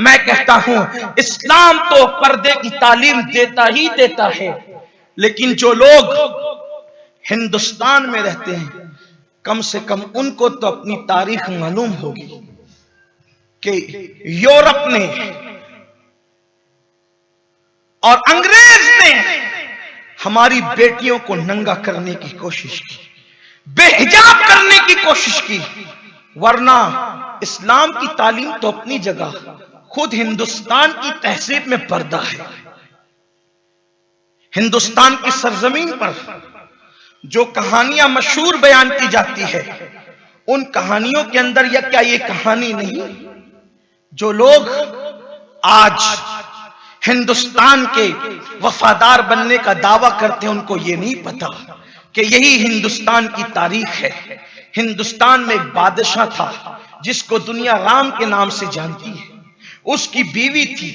मैं कहता हूं इस्लाम तो पर्दे की तालीम देता ही देता है, लेकिन जो लोग हिंदुस्तान में रहते हैं कम से कम उनको तो अपनी तारीख मालूम होगी कि यूरोप ने और अंग्रेज ने हमारी बेटियों को नंगा करने की कोशिश की, बेहिजाब करने की कोशिश की। वरना इस्लाम की तालीम तो अपनी जगह, खुद हिंदुस्तान की तहजीब में पर्दा है। हिंदुस्तान की सरजमीन पर जो कहानियां मशहूर बयान की जाती है, उन कहानियों के अंदर या क्या ये कहानी नहीं, जो लोग आज हिंदुस्तान के वफादार बनने का दावा करते हैं, उनको ये नहीं पता कि यही हिंदुस्तान की तारीख है। हिंदुस्तान में एक बादशाह था जिसको दुनिया राम के नाम से जानती है। उसकी बीवी थी,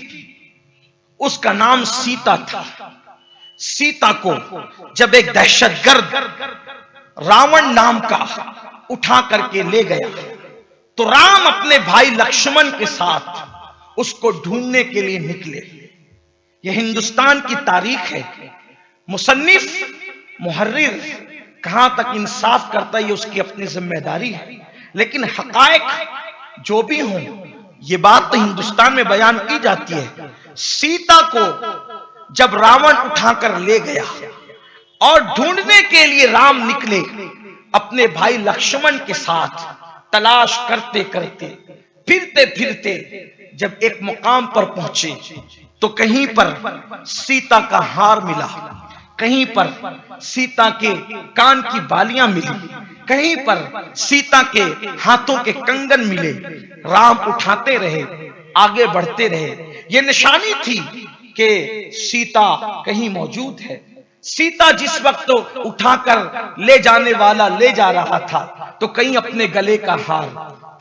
उसका नाम सीता था। सीता को जब एक दहशतगर्द रावण नाम का उठा करके ले गया, तो राम अपने भाई लक्ष्मण के साथ उसको ढूंढने के लिए निकले। यह हिंदुस्तान की तारीख है। मुसन्निफ, मुहर्रिर कहां तक इंसाफ करता है ये उसकी अपनी जिम्मेदारी है, लेकिन हकायक जो भी हो, ये बात तो हिंदुस्तान में बयान की जाती है। सीता को जब रावण उठाकर ले गया और ढूंढने के लिए राम निकले अपने भाई लक्ष्मण के साथ, तलाश करते करते फिरते फिरते जब एक मुकाम पर पहुंचे तो कहीं पर सीता का हार मिला, कहीं पर सीता के कान की बालियां मिली, कहीं पर सीता के हाथों के कंगन मिले। राम उठाते रहे, आगे बढ़ते रहे। यह निशानी थी कि सीता कहीं मौजूद है। सीता जिस वक्त तो उठाकर ले जाने वाला ले जा रहा था, तो कहीं अपने गले का हार,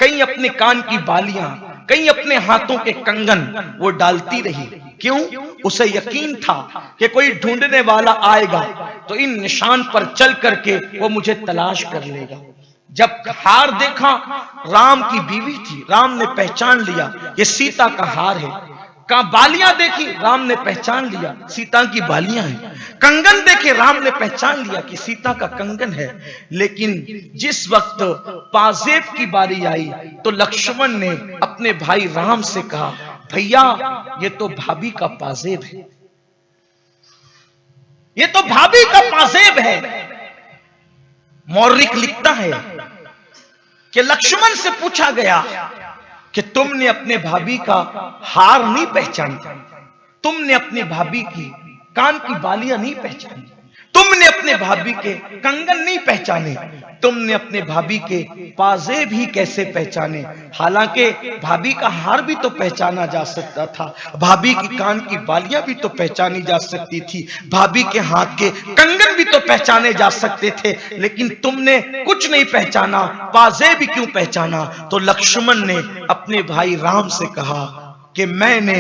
कहीं अपने कान की बालियां, कहीं अपने हाथों के कंगन वो डालती रही। क्यों? उसे यकीन था कि कोई ढूंढने वाला आएगा तो इन निशान पर चल करके वो मुझे तलाश कर लेगा। जब हार देखा, राम की बीवी थी, राम ने पहचान लिया ये सीता का हार है। का बालियां देखी, राम ने पहचान लिया सीता की बालियां हैं। कंगन देखे, राम ने पहचान लिया कि सीता का कंगन है। लेकिन जिस वक्त पाजेब की बारी आई तो लक्ष्मण ने अपने भाई राम से कहा, भैया ये तो भाभी का पाजेब है, ये तो भाभी का पाजेब है। मौर्रिक लिखता है कि लक्ष्मण से पूछा गया कि तुमने अपने भाभी का हार नहीं पहचाना, तुमने अपनी भाभी की कान की बालियां नहीं पहचानी, तुमने अपने भाभी के कंगन नहीं पहचाने, तुमने अपने भाभी के पाजेब ही कैसे पहचाने? हालांकि भाभी का हार भी तो पहचाना जा सकता था, भाभी की कान की बालियां भी तो पहचानी जा सकती थी, भाभी के हाथ के कंगन भी तो पहचाने जा सकते थे, लेकिन तुमने कुछ नहीं पहचाना, पाजेब भी क्यों पहचाना? तो लक्ष्मण ने अपने भाई राम से कहा कि मैंने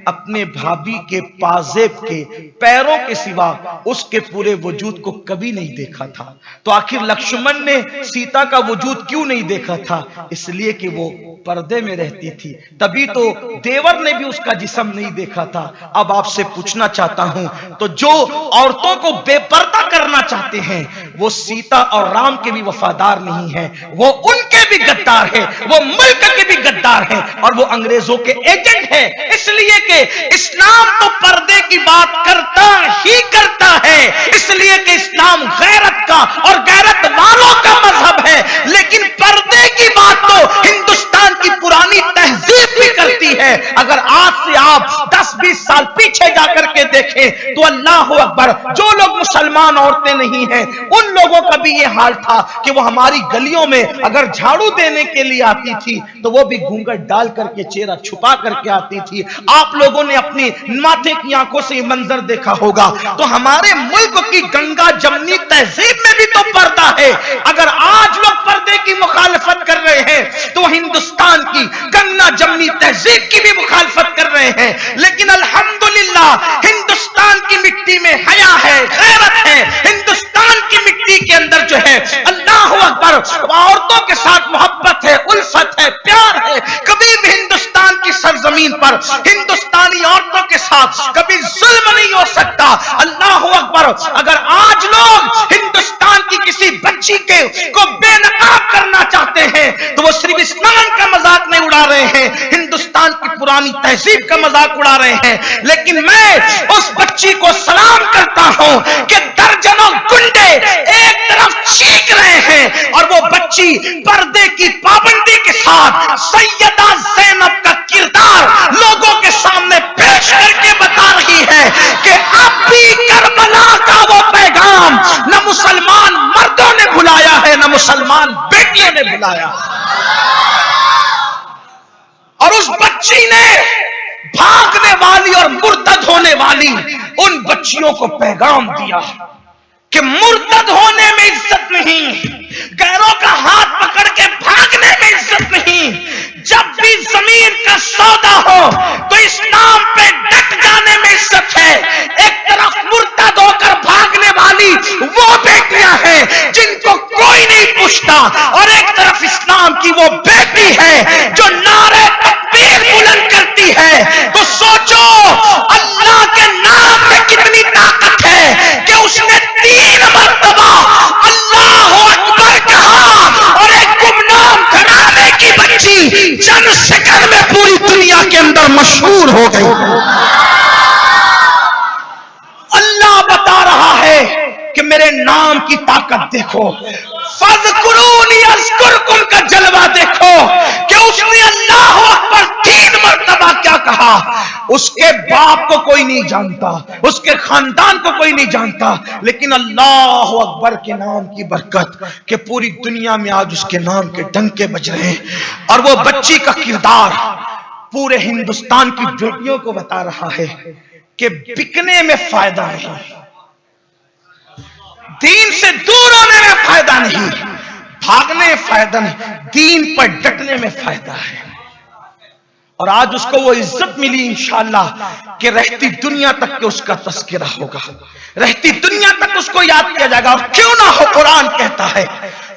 अपने भाभी के पाजेब के पैरों के सिवा उसके पूरे वजूद को कभी नहीं देखा था। तो आखिर लक्ष्मण ने सीता का वजूद क्यों नहीं देखा था? इसलिए कि वो पर्दे में रहती थी, तभी तो देवर ने भी उसका जिस्म नहीं देखा था। अब आपसे पूछना चाहता हूं, तो जो औरतों को बेपर्दा करना चाहते हैं वो सीता और राम के भी वफादार नहीं है, वो उनके भी गद्दार है, वो मुल्क के भी गद्दार है और वो अंग्रेजों के एजेंट है। इसलिए कि इस्लाम तो पर्दे की बात करता ही करता है, इसलिए कि इस्लाम गैरत का और गैरत वालों का मजहब है, लेकिन पर्दे की बात तो हिंदुस्तान की पुरानी तहजीब भी करती है। अगर आज से आप 10-20 साल पीछे जाकर के देखें तो अल्लाह अकबर, जो लोग मुसलमान औरतें नहीं हैं उन लोगों का भी ये हाल था कि वो हमारी गलियों में अगर झाड़ू देने के लिए आती थी तो वो भी घूंघट डाल करके, चेहरा छुपा करके आती थी। आप लोगों ने अपनी माथे की आंखों से ये मंजर देखा होगा। तो हमारे मुल्क की गंगा जमनी तहजीब में भी तो पर्दा है। अगर आज लोग पर्दे की मुखालफत कर रहे हैं तो हिंदुस्तान की गंगा जमनी तहजीब की भी मुखालफत कर रहे हैं। लेकिन अल्हम्दुलिल्लाह हिंदुस्तान की मिट्टी में हया है, गैरत है, हिंदुस्तान की मिट्टी के अंदर जो है अल्लाह अकबर औरतों के साथ मोहब्बत है, उल्फत है, प्यार है। कभी भी हिंदुस्तान की की सरजमीन पर हिंदुस्तानी औरतों के साथ कभी जुल्म नहीं हो सकता। अल्लाह अकबर। अगर आज लोग हिंदुस्तान की किसी बच्ची को बेनकाब करना चाहते हैं तो वो सिर्फ इस्लाम का मजाक नहीं उड़ा रहे हैं, हिंदुस्तान की पुरानी तहजीब का मजाक उड़ा रहे हैं। लेकिन मैं उस बच्ची को सलाम करता हूं कि दर्जनों गुंडे एक तरफ चीख रहे हैं और वो बच्ची पर्दे की पाबंदी के साथ सैयदा ज़ैनब का किरदार लोगों के सामने पेश करके बता रही है कि अब भी करबला का वो पैगाम न मुसलमान मर्दों ने भुलाया है, न मुसलमान बेटियों ने भुलाया। और उस बच्ची ने भागने वाली और मुर्तद होने वाली उन बच्चियों को पैगाम दिया कि मुर्तद होने में इज्जत नहीं, गैरों का हाथ पकड़ के भागने में इज्जत नहीं। जब भी जमीन का सौदा हो तो इस्लाम पे डट जाने में इज्जत है। एक तरफ मुर्तद होकर भागने वाली वो बेटियां हैं जिनको कोई नहीं पूछता, और एक तरफ इस्लाम की वो बेटी है जो नारे तकबीर बुलंद करती है। तो सोचो अल्लाह के नाम में कितनी ताकत है कि उसने 3 मरतबा अल्लाह अकबर कहा और एक गुमनाम घराने की बच्ची चंद सेकंड में पूरी दुनिया के अंदर मशहूर हो गई। अल्लाह बता रहा है कि मेरे नाम की ताकत देखो, फज़कुरूनी अज़कुरकुम का जलवा देखो कि उसने अल्लाह अकबर 3 मरतबा क्या कहा। उसके बाप को कोई नहीं जानता, उसके खानदान को कोई नहीं जानता, लेकिन अल्लाह अकबर के नाम की बरकत कि पूरी दुनिया में आज उसके नाम के डंके बज रहे हैं। और वो बच्ची का किरदार पूरे हिंदुस्तान की बेटियों को बता रहा है कि बिकने में फायदा नहीं, दीन से दूर होने में फायदा नहीं, भागने में फायदा नहीं, दीन पर डटने में फायदा है। और आज उसको वो इज्जत मिली इंशाअल्लाह कि रहती दुनिया तक के उसका तस्करा होगा, रहती दुनिया तक उसको याद किया जाएगा। और क्यों ना हो, कुरान कहता है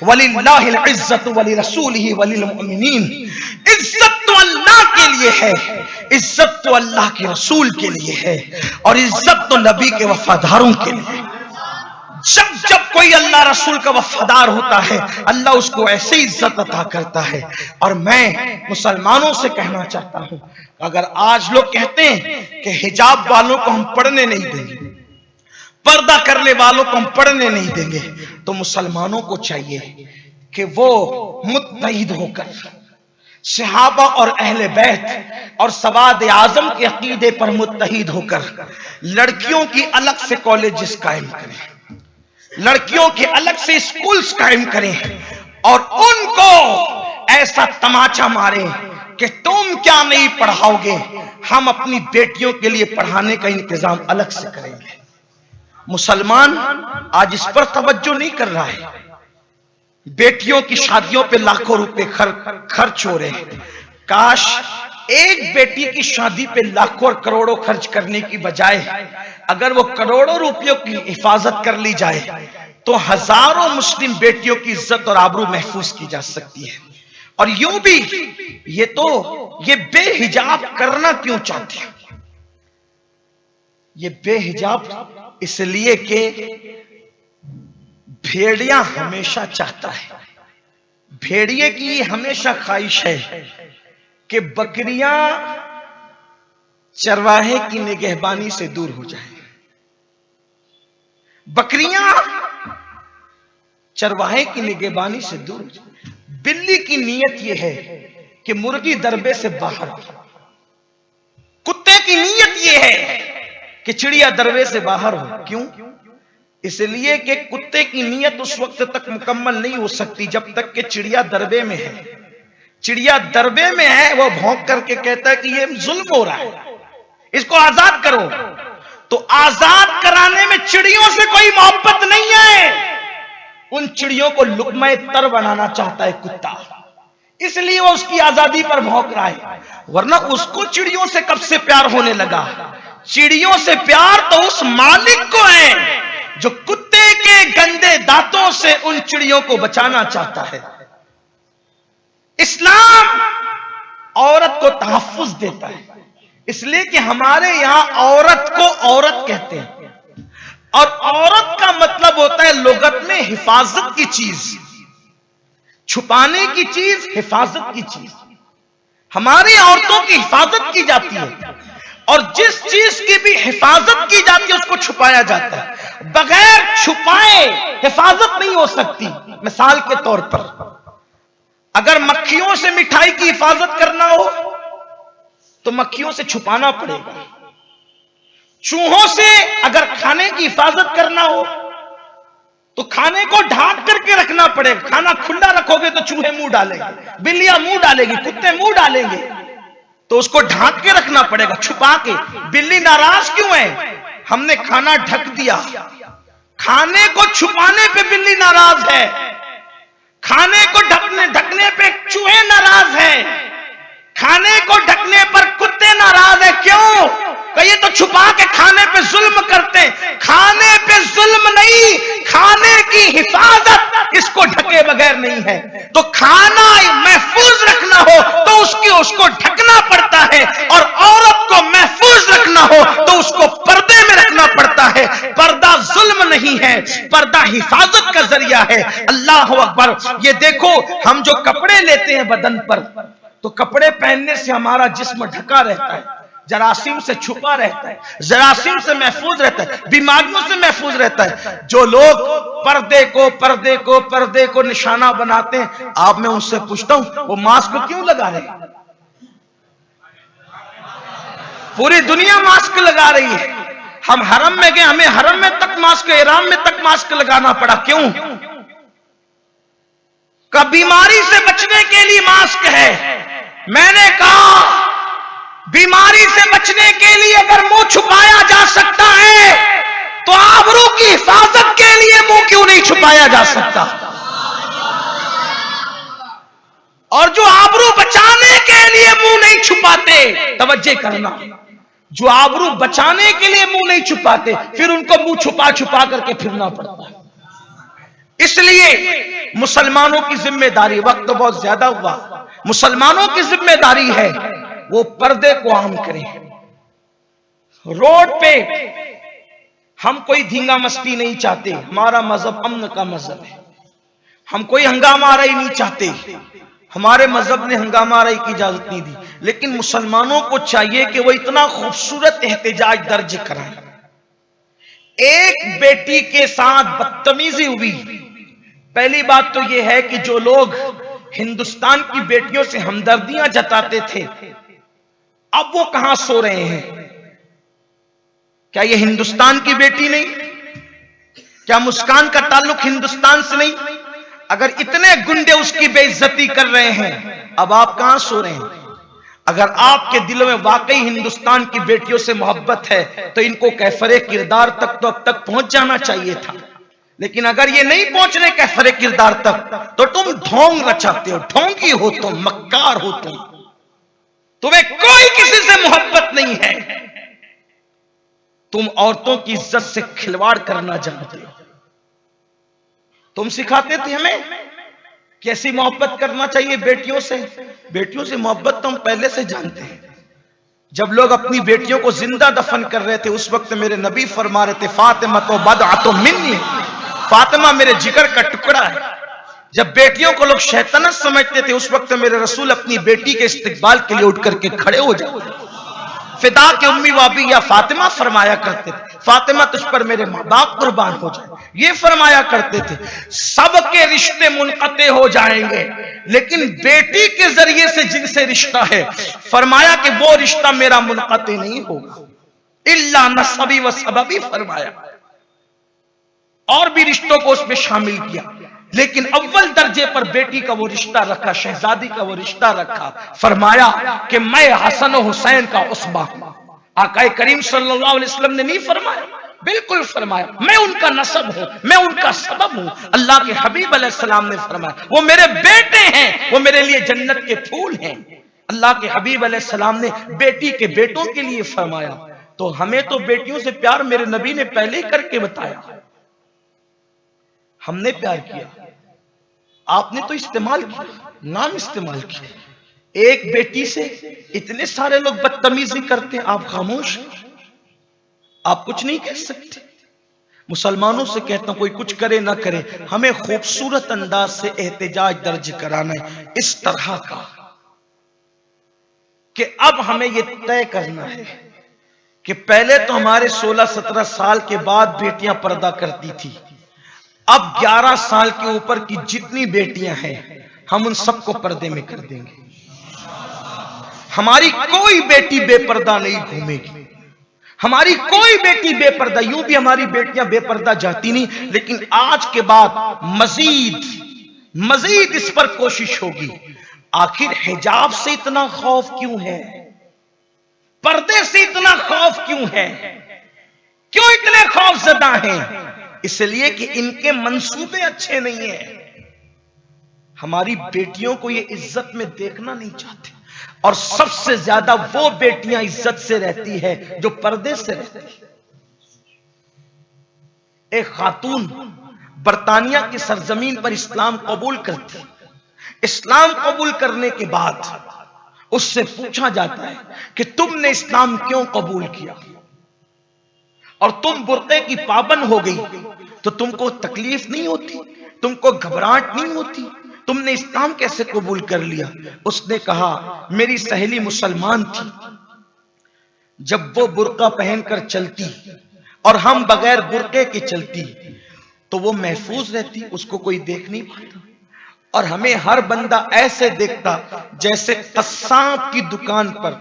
वलिल्लाहिल इज्जतु वलिरसूलिही वलिलमुमिनीन, इज्जत तो अल्लाह के लिए है, इज्जत तो अल्लाह के रसूल के लिए है, और इज्जत तो नबी के वफादारों के लिए। जब जब कोई अल्लाह रसूल का वफादार होता है अल्लाह उसको ऐसी इज्जत अता करता है। और मैं मुसलमानों से कहना चाहता हूं, अगर आज लोग कहते हैं कि हिजाब वालों को हम पढ़ने नहीं देंगे, पर्दा करने वालों को हम पढ़ने नहीं देंगे, तो मुसलमानों को चाहिए कि वो मुत्तहिद होकर सहाबा और अहले बैत और सवाद आजम के अकीदे पर मुत्तहिद होकर लड़कियों की अलग से कॉलेजेस कायम करें, लड़कियों के अलग से स्कूल्स कायम करें, और उनको ऐसा तमाचा मारें कि तुम क्या नहीं पढ़ाओगे, हम अपनी बेटियों के लिए पढ़ाने का इंतजाम अलग से करेंगे। मुसलमान आज इस पर तवज्जो नहीं कर रहा है। बेटियों की शादियों पे लाखों रुपए खर्च हो रहे हैं। काश एक बेटी की शादी पे लाखों और करोड़ों खर्च करने की बजाय अगर वो करोड़ों रुपयों की हिफाजत कर ली जाए तो हजारों मुस्लिम बेटियों की इज्जत और आबरू महफूज की जा सकती है। और यूं भी ये बेहिजाब करना क्यों चाहते हैं? ये बेहिजाब इसलिए कि भेड़िया हमेशा चाहता है, भेड़िए की हमेशा ख्वाहिश है कि बकरियां चरवाहे की निगहबानी से दूर हो जाए। बकरियां चरवाहे की निगहबानी से दूर हो जाए। बिल्ली की नीयत यह है कि मुर्गी दरबे से बाहर हो। कुत्ते की नीयत यह है कि चिड़िया दरबे से बाहर हो। क्यों? इसलिए कि कुत्ते की नीयत उस वक्त तक मुकम्मल नहीं हो सकती जब तक कि चिड़िया दरबे में है। चिड़िया दरबे में है, वो भौंक करके कहता है कि ये जुल्म हो रहा है, इसको आजाद करो। तो आजाद कराने में चिड़ियों से कोई मोहब्बत नहीं है। उन चिड़ियों को लुक़्मा तर बनाना चाहता है कुत्ता, इसलिए वो उसकी आजादी पर भौंक रहा है। वरना उसको चिड़ियों से कब से प्यार होने लगा? चिड़ियों से प्यार तो उस मालिक को है जो कुत्ते के गंदे दांतों से उन चिड़ियों को बचाना चाहता है। इस्लाम औरत को तहफ्फुज देता है, इसलिए कि हमारे यहां औरत को औरत कहते हैं, और औरत का मतलब होता है लुगत में हिफाजत की चीज, छुपाने की चीज, हिफाजत की चीज। हमारी औरतों की हिफाजत की जाती है, और जिस चीज की भी हिफाजत की जाती है उसको छुपाया जाता है। बगैर छुपाए हिफाजत नहीं हो सकती। मिसाल के तौर पर, अगर मक्खियों से मिठाई की हिफाजत करना हो तो मक्खियों से छुपाना पड़ेगा। चूहों से अगर खाने की हिफाजत करना हो तो खाने को ढांक करके रखना पड़ेगा। खाना खुला रखोगे तो चूहे मुंह डालेंगे, बिल्लियां मुंह डालेगी, कुत्ते मुंह डालेंगे, तो उसको ढांक के रखना पड़ेगा, छुपा के। बिल्ली नाराज क्यों है? हमने खाना ढक दिया। खाने को छुपाने पे बिल्ली नाराज है, खाने को ढकने पे चूहे नाराज है, खाने को ढकने पर कुत्ते नाराज है। क्यों? ये तो छुपा के खाने पे जुल्म करते हैं। खाने पे जुल्म नहीं, खाने की हिफाजत इसको ढके बगैर नहीं है। तो खाना महफूज रखना हो तो उसको ढकना पड़ता है, और औरत को महफूज रखना हो तो उसको पर्दे में रखना पड़ता है। पर्दा जुल्म नहीं है, पर्दा हिफाजत का जरिया है। अल्लाह अकबर। ये देखो, हम जो कपड़े लेते हैं बदन पर, तो कपड़े पहनने से हमारा जिस्म ढका रहता है, जरासीम से छुपा रहता है, जरासीम से महफूज रहता है, बीमारियों से महफूज रहता है। जो लोग पर्दे को निशाना बनाते हैं, आप मैं उनसे पूछता हूं वो मास्क क्यों लगा रहे हैं? पूरी दुनिया मास्क लगा रही है। हम हरम में गए, हमें हरम में तक मास्क, इहराम में तक मास्क लगाना पड़ा। क्यों? का बीमारी से बचने के लिए मास्क है। मैंने कहा बीमारी से बचने के लिए अगर मुंह छुपाया जा सकता है तो आबरू की हिफाजत के लिए मुंह क्यों नहीं छुपाया जा सकता? और जो आबरू बचाने के लिए मुंह नहीं छुपाते, तवज्जो करना, जो आबरू बचाने के लिए मुंह नहीं छुपाते, फिर उनको मुंह छुपा छुपा करके फिरना पड़ता है। इसलिए मुसलमानों की जिम्मेदारी, वक्त बहुत ज्यादा हुआ, मुसलमानों की जिम्मेदारी है वो पर्दे को आम करें। रोड पे हम कोई धींगा मस्ती नहीं चाहते, हमारा मजहब अमन का मजहब है। हम कोई हंगामा आराई नहीं चाहते, हमारे मजहब ने हंगामा आराई की इजाजत नहीं दी। लेकिन मुसलमानों को चाहिए कि वो इतना खूबसूरत एहतजाज दर्ज कराएं। एक बेटी के साथ बदतमीजी हुई। पहली बात तो यह है कि जो लोग हिंदुस्तान की बेटियों से हमदर्दियां जताते थे, अब वो कहां सो रहे हैं? क्या ये हिंदुस्तान की बेटी नहीं? क्या मुस्कान का ताल्लुक हिंदुस्तान से नहीं? अगर इतने गुंडे उसकी बेइज्जती कर रहे हैं, अब आप कहां सो रहे हैं? अगर आपके दिलों में वाकई हिंदुस्तान की बेटियों से मोहब्बत है तो इनको कैफरे किरदार तक तो अब तक पहुंच जाना चाहिए था। लेकिन अगर ये नहीं पहुंच रहे कैफरे किरदार तक, तो तुम ढोंग रचाते हो, ढोंगी हो तुम, मक्कार हो तुम। तुम्हें कोई किसी से मोहब्बत नहीं है, तुम औरतों की इज्जत से खिलवाड़ करना जानते हो। तुम सिखाते थे हमें कैसी मोहब्बत करना चाहिए बेटियों से। बेटियों से मोहब्बत तो हम पहले से जानते हैं। जब लोग अपनी बेटियों को जिंदा दफन कर रहे थे, उस वक्त मेरे नबी फरमा रहे थे, फातिमा तो बदअतु मिन्नी, फातिमा मेरे जिगर का टुकड़ा है। जब बेटियों को लोग शैतानत समझते थे, उस वक्त मेरे रसूल अपनी बेटी के इस्तिकबाल के लिए उठ करके खड़े हो जाते, फिदा के उम्मी वाबी या फातिमा फरमाया करते थे, फातिमा तुझ पर मेरे माँ बाप कुर्बान हो जाए, ये फरमाया करते थे। सबके रिश्ते मुनक़ते हो जाएंगे, लेकिन बेटी के जरिए से जिनसे रिश्ता है, फरमाया कि वो रिश्ता मेरा मुनक़ते नहीं होगा, इल्ला नसबी व सबबी फरमाया। और भी रिश्तों को उसमें शामिल किया, लेकिन अव्वल दर्जे पर बेटी का वो रिश्ता रखा, शहजादी का वो रिश्ता रखा। फरमाया कि मैं हसन हुसैन का उसबा हूं। आका करीम सल्लल्लाहु अलैहि वसल्लम ने नहीं फरमाया, बिल्कुल फरमाया, मैं उनका नसब हूं, मैं उनका सबब हूं। अल्लाह के हबीब अलैहिस्सलाम ने फरमाया वो मेरे बेटे हैं, वो मेरे लिए जन्नत के फूल हैं। अल्लाह के हबीब अलैहिस्सलाम ने बेटी के बेटों के लिए फरमाया। तो हमें तो बेटियों से प्यार मेरे नबी ने पहले ही करके बताया, हमने प्यार किया, आपने तो इस्तेमाल किया, नाम इस्तेमाल किया। एक बेटी से इतने सारे लोग बदतमीजी करते हैं, आप खामोश हैं, आप कुछ नहीं कह सकते। मुसलमानों से कहता हूं कोई कुछ करे ना करे, हमें खूबसूरत अंदाज से एहतजाज दर्ज कराना है इस तरह का कि अब हमें यह तय करना है कि पहले तो हमारे 16-17 साल के बाद बेटियां पर्दा करती थी, अब 11 साल के ऊपर की जितनी बेटियां हैं हम उन सबको पर्दे में कर देंगे। हमारी कोई बेटी बेपर्दा नहीं घूमेगी, हमारी कोई बेटी बेपर्दा, यूं भी हमारी बेटियां बेपर्दा जाती नहीं, लेकिन आज के बाद मजीद इस पर कोशिश होगी। आखिर हिजाब से इतना खौफ क्यों है, पर्दे से इतना खौफ क्यों है, क्यों इतने खौफजदा हैं? इसलिए कि इनके मंसूबे अच्छे नहीं हैं। हमारी बेटियों को ये इज्जत में देखना नहीं चाहते, और सबसे ज्यादा वो बेटियां इज्जत से रहती है जो पर्दे से रहती है। एक खातून बरतानिया की सरजमीन पर इस्लाम कबूल करती, इस्लाम कबूल करने के बाद उससे पूछा जाता है कि तुमने इस्लाम क्यों कबूल किया, और तुम बुर्के की पाबंद हो गई तो तुमको तकलीफ नहीं होती, तुमको घबराहट नहीं होती, तुमने इस्लाम कैसे कबूल कर लिया? उसने कहा मेरी सहेली मुसलमान थी, जब वो बुर्का पहनकर चलती और हम बगैर बुर्के के चलती तो वो महफूज रहती, उसको कोई देख नहीं पाता, और हमें हर बंदा ऐसे देखता जैसे कस्साब की दुकान पर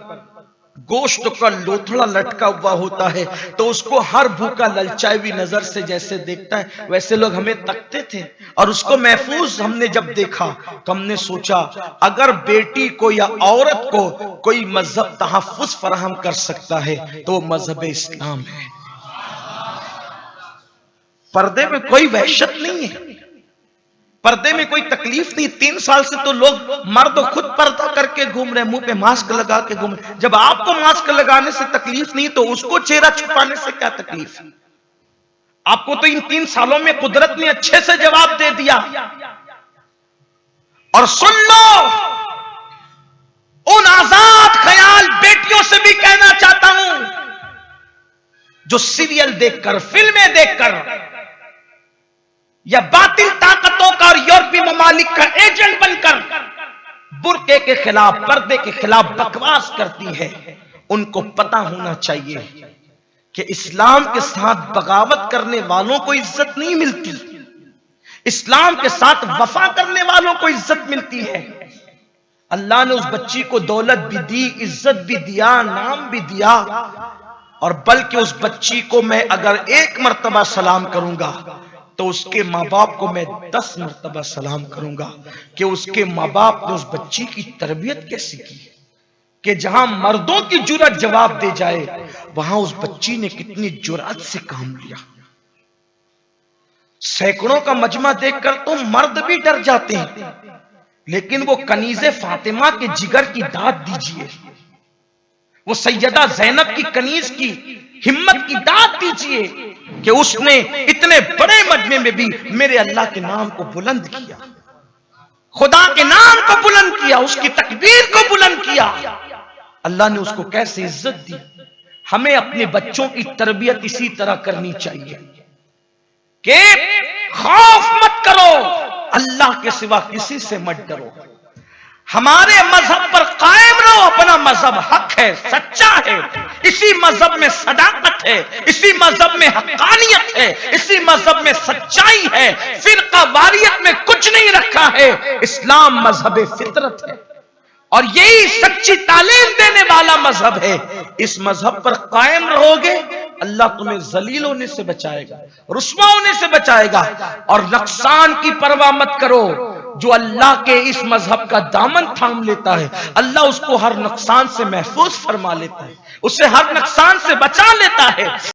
गोश्त का लोथड़ा लटका हुआ होता है तो उसको हर भूखा ललचाई हुई नजर से जैसे देखता है, वैसे लोग हमें तकते थे। और उसको महफूज हमने जब देखा तो हमने सोचा अगर बेटी को या औरत को कोई मजहब तहफ्फुज फराहम कर सकता है तो वो मजहब इस्लाम है। पर्दे में कोई वहशत नहीं है, पर्दे में कोई तकलीफ नहीं। 3 साल से तो लोग मर्द खुद पर्दा करके घूम रहे, मुंह पे मास्क लगा के घूम रहे। जब आपको मास्क लगाने से तकलीफ नहीं तो उसको चेहरा छुपाने से क्या तकलीफ? आपको तो इन 3 सालों में कुदरत ने अच्छे से जवाब दे दिया। और सुन लो, उन आजाद ख्याल बेटियों से भी कहना चाहता हूं जो सीरियल देखकर, फिल्में देखकर या बातिल ताकतों का और यूरोपीय ममालिक का एजेंट बनकर बुर्के के खिलाफ, पर्दे के खिलाफ बकवास करती है, उनको पता होना चाहिए कि इस्लाम के साथ बगावत करने वालों को इज्जत नहीं मिलती, इस्लाम के साथ वफा करने वालों को इज्जत मिलती है। अल्लाह ने उस बच्ची को दौलत भी दी, इज्जत भी दिया, नाम भी दिया, और बल्कि उस बच्ची को मैं अगर 1 मर्तबा सलाम करूंगा तो उसके माँ बाप को मैं 10 मर्तबा सलाम करूंगा कि उसके माँ बाप ने उस बच्ची की तरबियत कैसी की, कि जहां मर्दों की जुर्रत जवाब दे जाए वहां उस बच्ची ने कितनी जुर्रत से काम लिया। सैकड़ों का मजमा देखकर तो मर्द भी डर जाते हैं, लेकिन वो कनीज़े फातिमा के जिगर की दाद दीजिए, वो सैयदा ज़ैनब की कनीज की हिम्मत की दाद दीजिए कि उसने इतने बड़े मजमे में भी मेरे अल्लाह के नाम को बुलंद किया, खुदा के नाम को बुलंद किया, उसकी तकबीर को बुलंद किया। अल्लाह ने उसको कैसे इज्जत दी। हमें अपने बच्चों की तरबियत इसी तरह करनी चाहिए कि खौफ मत करो, अल्लाह के सिवा किसी से मत डरो, हमारे मजहब पर कायम रहो, अपना मजहब हक है, सच्चा है, इसी मजहब में सदाकत है, इसी मजहब में हक्कानियत है, इसी मजहब में सच्चाई है, फिरका वारियत में कुछ नहीं रखा है। इस्लाम मजहब फितरत है और यही सच्ची तालीम देने वाला मजहब है। इस मजहब पर कायम रहोगे, अल्लाह तुम्हें जलील होने से बचाएगा, रुस्वा होने से बचाएगा। और नुकसान की परवाह मत करो, जो अल्लाह के इस मजहब का दामन थाम लेता है अल्लाह उसको हर नुकसान से महफूज फरमा लेता है, उसे हर नुकसान से बचा लेता है।